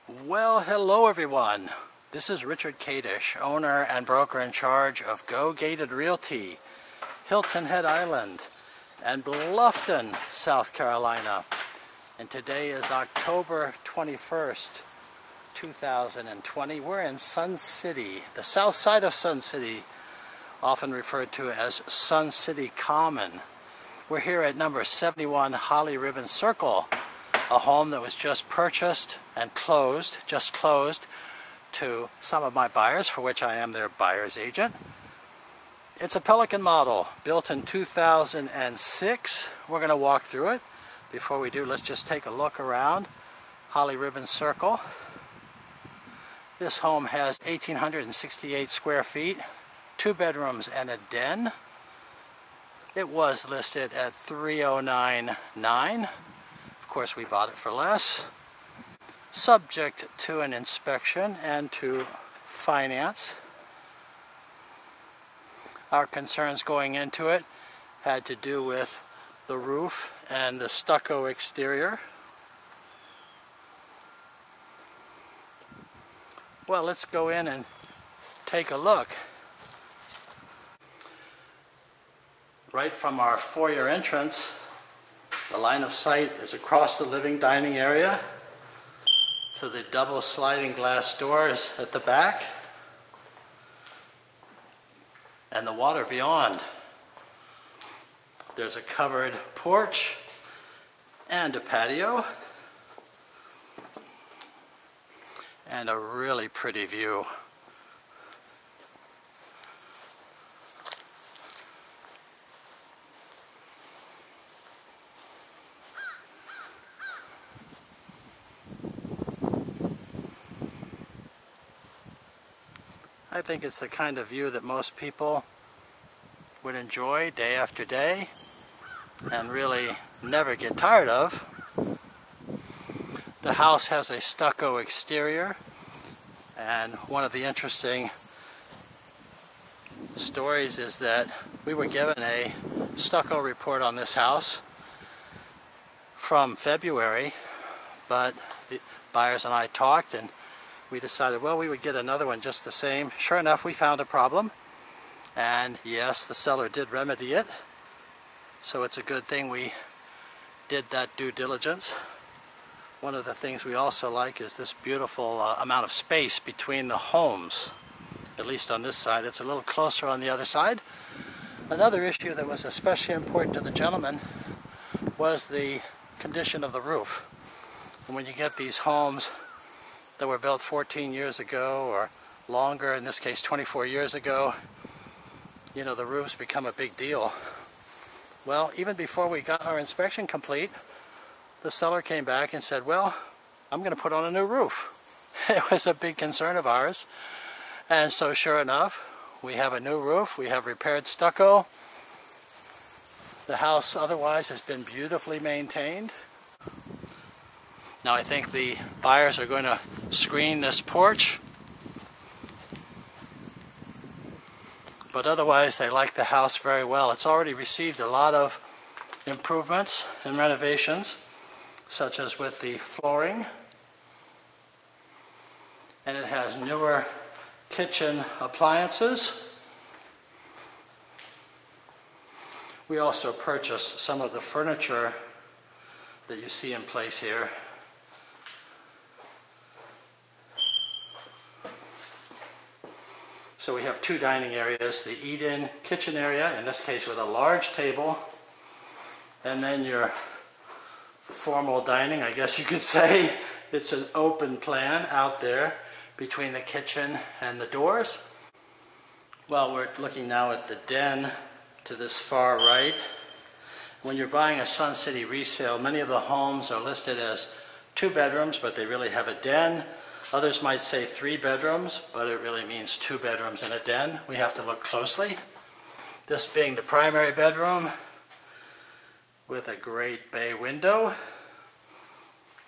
Well, hello everyone. This is Richard Kadish, owner and broker in charge of Go Gated Realty, Hilton Head Island, and Bluffton, South Carolina. And today is October 21st, 2020. We're in Sun City, the south side of Sun City, often referred to as Sun City Common. We're here at number 71 Holly Ribbon Circle, a home that was just purchased and just closed to some of my buyers, for which I am their buyer's agent. It's a Pelican model, built in 2006. We're going to walk through it. Before we do, let's just take a look around Holly Ribbon Circle. This home has 1,868 square feet, 2 bedrooms and a den. It was listed at $309,900. Of course, we bought it for less, subject to an inspection and to finance. Our concerns going into it had to do with the roof and the stucco exterior. Well, let's go in and take a look. Right from our foyer entrance, the line of sight is across the living dining area to the double sliding glass doors at the back and the water beyond. There's a covered porch and a patio and a really pretty view. I think it's the kind of view that most people would enjoy day after day and really never get tired of. The house has a stucco exterior, and one of the interesting stories is that we were given a stucco report on this house from February, but the buyers and I talked and we decided, well, we would get another one just the same. Sure enough, we found a problem, and yes, the seller did remedy it, so it's a good thing we did that due diligence. One of the things we also like is this beautiful amount of space between the homes, at least on this side. It's a little closer on the other side. Another issue that was especially important to the gentleman was the condition of the roof. And when you get these homes that were built 14 years ago or longer, in this case 24 years ago, you know, the roofs become a big deal. Well, even before we got our inspection complete, the seller came back and said, well, I'm going to put on a new roof. It was a big concern of ours. And so sure enough, we have a new roof, we have repaired stucco. The house otherwise has been beautifully maintained. Now I think the buyers are going to screen this porch, but otherwise they like the house very well. It's already received a lot of improvements and renovations, such as with the flooring, and it has newer kitchen appliances. We also purchased some of the furniture that you see in place here. So we have 2 dining areas, the eat-in kitchen area, in this case with a large table, and then your formal dining, I guess you could say. It's an open plan out there between the kitchen and the doors. Well, we're looking now at the den to this far right. When you're buying a Sun City resale, many of the homes are listed as 2 bedrooms, but they really have a den. Others might say 3 bedrooms, but it really means 2 bedrooms and a den. We have to look closely. This being the primary bedroom with a great bay window,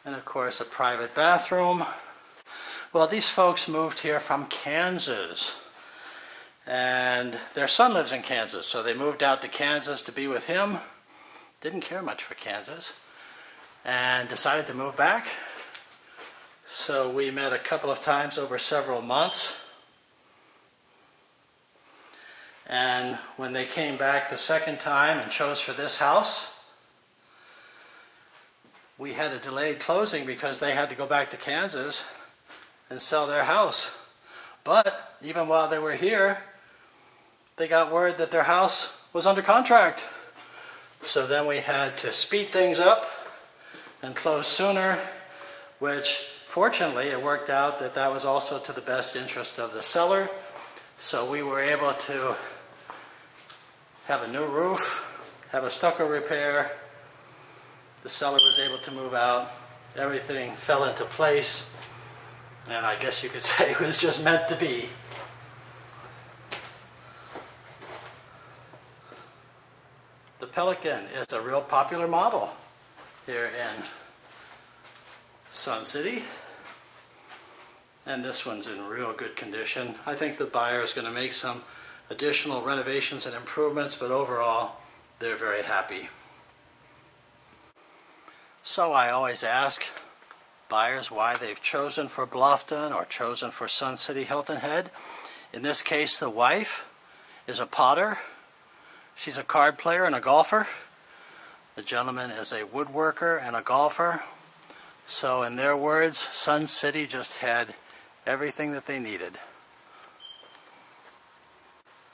and of course a private bathroom. Well, these folks moved here from Kansas, and their son lives in Kansas, so they moved out to Kansas to be with him. Didn't care much for Kansas, and decided to move back. So So we met a couple of times over several months. And when they came back the second time and chose for this house, we had a delayed closing because they had to go back to Kansas and sell their house. But even while they were here, they got word that their house was under contract. So then we had to speed things up and close sooner, which fortunately it worked out that that was also to the best interest of the seller. So we were able to have a new roof, have a stucco repair. The seller was able to move out. Everything fell into place. And I guess you could say it was just meant to be. The Pelican is a real popular model here in Sun City. And this one's in real good condition. I think the buyer is going to make some additional renovations and improvements, but overall, they're very happy. So I always ask buyers why they've chosen for Bluffton or chosen for Sun City Hilton Head. In this case, the wife is a potter. She's a card player and a golfer. The gentleman is a woodworker and a golfer. So in their words, Sun City just had everything that they needed.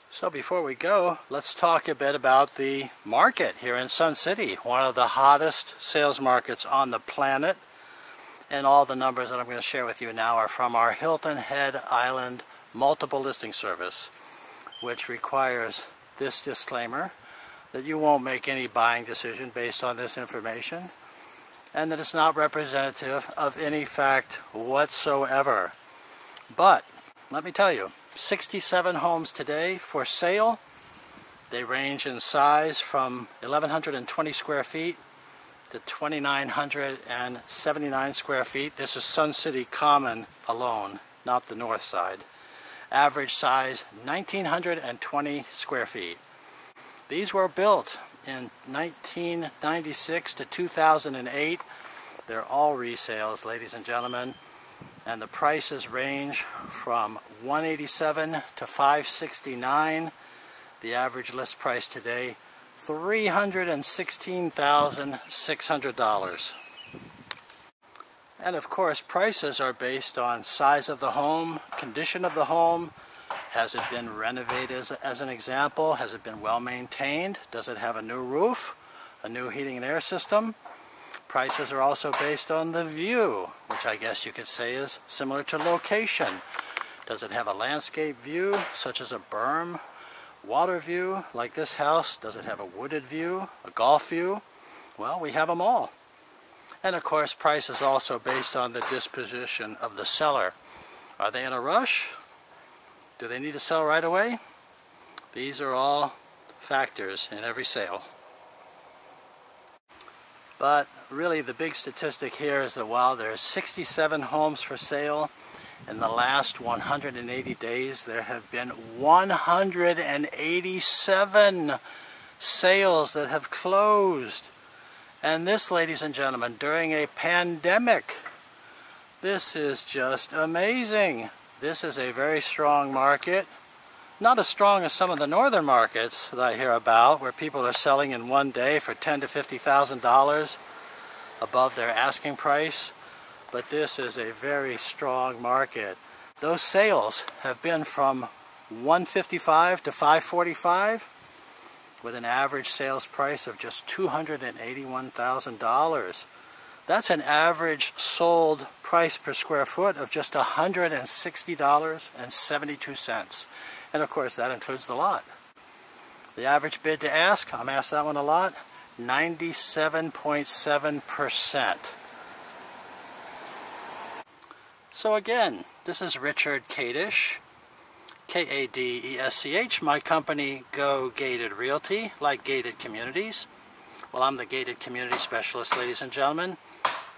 So before we go, let's talk a bit about the market here in Sun City, one of the hottest sales markets on the planet. And all the numbers that I'm going to share with you now are from our Hilton Head Island multiple listing service, which requires this disclaimer that you won't make any buying decision based on this information, and that it's not representative of any fact whatsoever. But let me tell you, 67 homes today for sale. They range in size from 1,120 square feet to 2,979 square feet. This is Sun City Common alone, not the north side. Average size 1,920 square feet. These were built in 1996 to 2008. They're all resales, ladies and gentlemen. And the prices range from $187 to $569. The average list price today, $316,600. And of course, prices are based on size of the home, condition of the home. Has it been renovated as an example? Has it been well maintained? Does it have a new roof, a new heating and air system? Prices are also based on the view, which I guess you could say is similar to location. Does it have a landscape view, such as a berm, water view, like this house? Does it have a wooded view, a golf view? Well, we have them all. And of course, price is also based on the disposition of the seller. Are they in a rush? Do they need to sell right away? These are all factors in every sale. But really the big statistic here is that while there are 67 homes for sale, in the last 180 days there have been 187 sales that have closed. And this, ladies and gentlemen, during a pandemic. This is just amazing. This is a very strong market. Not as strong as some of the northern markets that I hear about, where people are selling in one day for $10,000 to $50,000 above their asking price. But this is a very strong market. Those sales have been from $155,000 to $545,000, with an average sales price of just $281,000. That's an average sold price per square foot of just $160.72. And of course, that includes the lot. The average bid to ask, I'm asked that one a lot, 97.7%. So again, this is Richard Kadish, K-A-D-E-S-C-H, my company, Go Gated Realty, like gated communities. Well, I'm the gated community specialist, ladies and gentlemen,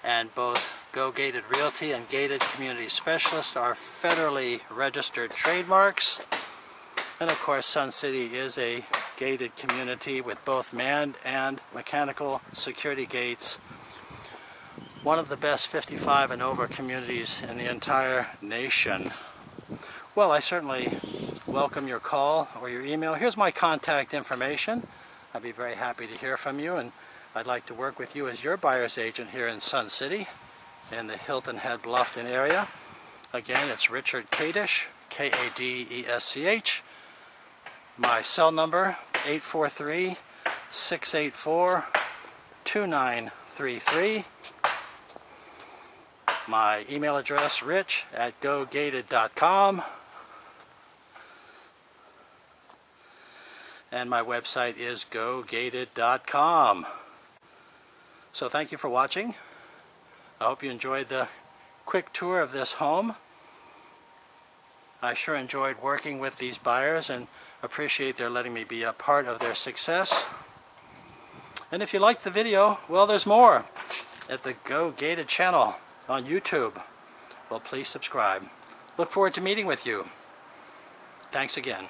and both Go Gated Realty and Gated Community Specialist are federally registered trademarks. And of course, Sun City is a gated community with both manned and mechanical security gates one of the best 55 and over communities in the entire nation. Well, I certainly welcome your call or your email. Here's my contact information. I'd be very happy to hear from you, and I'd like to work with you as your buyer's agent here in Sun City in the Hilton Head Bluffton area. Again, it's Richard Kadesh, K-A-D-E-S-C-H. My cell number, 843-684-2933. My email address, rich@gogated.com. And my website is gogated.com. So thank you for watching. I hope you enjoyed the quick tour of this home. I sure enjoyed working with these buyers and appreciate their letting me be a part of their success. And if you liked the video, well, there's more at the Go Gated channel on YouTube. Well, please subscribe. Look forward to meeting with you. Thanks again.